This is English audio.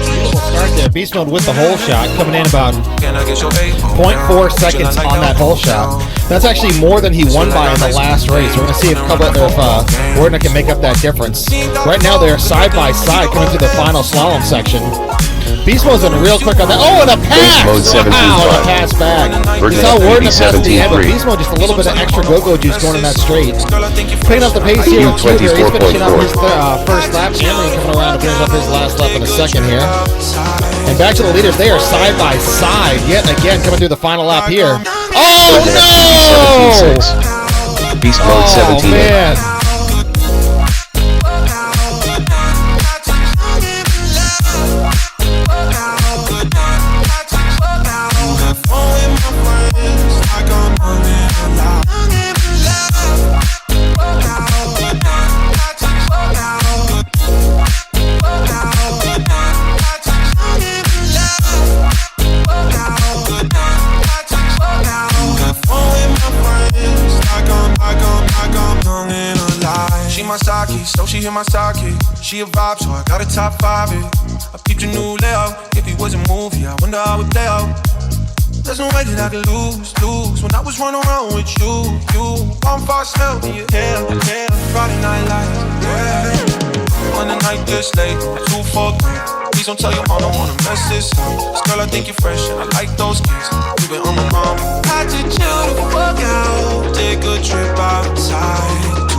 Beautiful start there. Beast Mode with the hole shot, coming in about 0.4 seconds on that hole shot. That's actually more than he won by in the last race. We're going to see if Wardner can make up that difference. Right now they're side by side coming through the final slalom section. Beast Mode's been real quick on that. Oh, and a pass! Wow, and a pass back. You saw Wardner pass at the end, but Beast Mode just a little bit of extra go-go juice going in that straight. Picking up the pace here with Tudor. He's finishing up his first lap. Henry coming around to finish up his last lap in a second here. And back to the leaders. They are side by side yet again coming through the final lap here. Oh, no! Beast Mode 17. Oh, man. So she hit my socket. She a vibe, so I got a top 5 it. I peeped your new layout. If it was a movie, I wonder how it play out. There's no way that I could lose when I was running around with you. One false smell in your hair. Friday night lights, yeah. On the night this late, 2 for 3. Please don't tell your mom I wanna mess this up. This girl, I think you're fresh and I like those kids. You been on my mom. I did you to work out. Take a trip outside.